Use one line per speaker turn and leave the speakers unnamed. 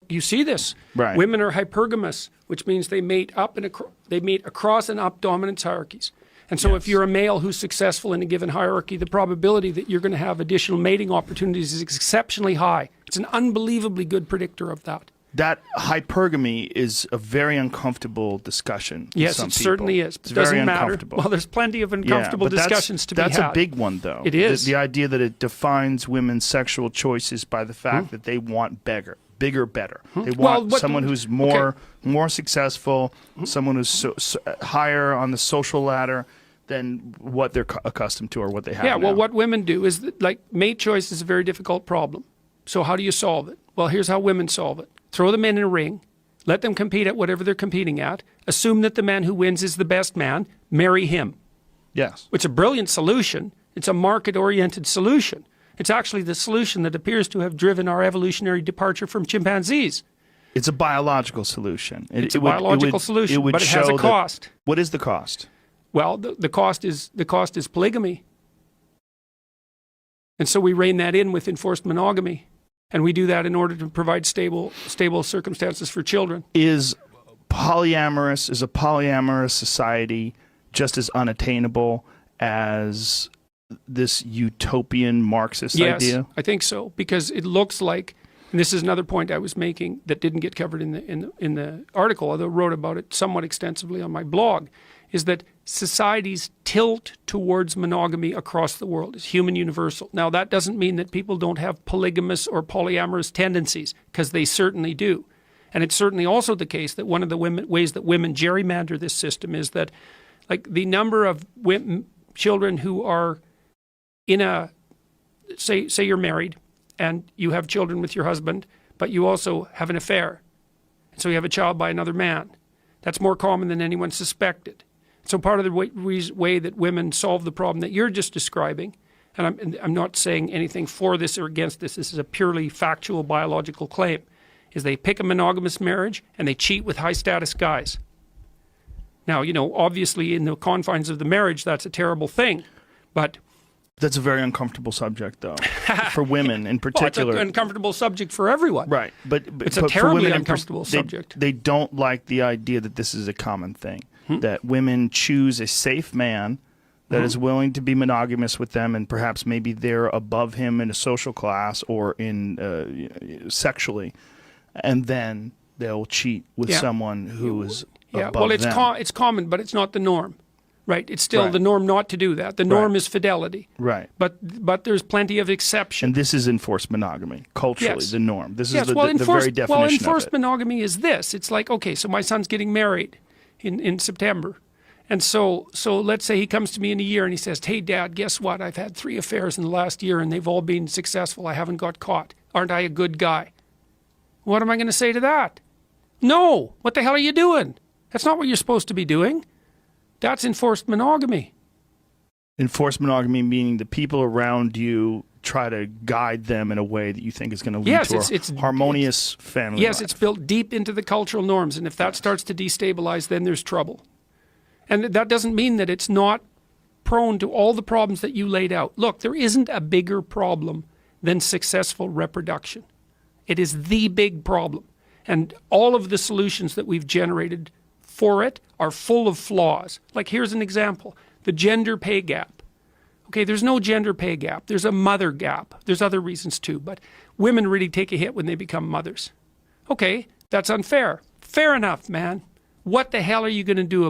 you see this.
Right.
Women are hypergamous, which means they mate across and up dominance hierarchies. And so if you're a male who's successful in a given hierarchy, the probability that you're going to have additional mating opportunities is exceptionally high. It's an unbelievably good predictor of that.
That hypergamy is a very uncomfortable discussion.
Yes, it certainly is. But it doesn't matter. Well, there's plenty of uncomfortable discussions to be had.
That's a big one, though.
It is.
The idea that it defines women's sexual choices by the fact that they want bigger, better. They want someone who's more successful, someone who's higher on the social ladder than what they're accustomed to or what they have now.
Well, what women do is that, like, mate choice is a very difficult problem. So how do you solve it? Well, here's how women solve it. Throw them in a ring, let them compete at whatever they're competing at, assume that the man who wins is the best man, marry him.
Yes.
It's a brilliant solution. It's a market-oriented solution. It's actually the solution that appears to have driven our evolutionary departure from chimpanzees.
It's a biological solution.
It's a biological solution, but it has a cost.
What is the cost?
Well, the cost is polygamy. And so we rein that in with enforced monogamy. And we do that in order to provide stable circumstances for children.
Is a polyamorous society just as unattainable as this utopian Marxist idea?
Yes, I think so, because it looks like, and this is another point I was making that didn't get covered in the article, although I wrote about it somewhat extensively on my blog, is that societies tilt towards monogamy across the world. It's human universal. Now, that doesn't mean that people don't have polygamous or polyamorous tendencies, because they certainly do. And it's certainly also the case that one of the ways that women gerrymander this system is that, like, the number of children who are in a, say you're married and you have children with your husband, but you also have an affair. And so you have a child by another man. That's more common than anyone suspected. So part of the way that women solve the problem that you're just describing, and I'm not saying anything for this or against this, this is a purely factual biological claim, is they pick a monogamous marriage and they cheat with high-status guys. Now, you know, obviously in the confines of the marriage, that's a terrible thing, but...
That's a very uncomfortable subject, though, for women in particular.
Well, it's an uncomfortable subject for everyone.
Right, but
it's a terribly uncomfortable subject.
They don't like the idea that this is a common thing, that women choose a safe man that is willing to be monogamous with them, and perhaps maybe they're above him in a social class or in sexually, and then they'll cheat with someone who is above them.
Well, it's common, but it's not the norm. Right, it's still the norm not to do that. The norm is fidelity.
Right.
But there's plenty of exceptions.
And this is enforced monogamy, culturally, the norm. This is the very definition
Well, enforced monogamy is this. It's like, okay, so my son's getting married in September. And so let's say he comes to me in a year and he says, hey, Dad, guess what? I've had 3 affairs in the last year and they've all been successful. I haven't got caught. Aren't I a good guy? What am I going to say to that? No. What the hell are you doing? That's not what you're supposed to be doing. That's enforced monogamy.
Enforced monogamy meaning the people around you try to guide them in a way that you think is going to lead to a harmonious family life.
It's built deep into the cultural norms, and if that starts to destabilize, then there's trouble. And that doesn't mean that it's not prone to all the problems that you laid out. Look, there isn't a bigger problem than successful reproduction. It is the big problem. And all of the solutions that we've generated for it are full of flaws. Like, here's an example. The gender pay gap. Okay, there's no gender pay gap. There's a mother gap. There's other reasons too, but women really take a hit when they become mothers. Okay, that's unfair. Fair enough, man. What the hell are you going to do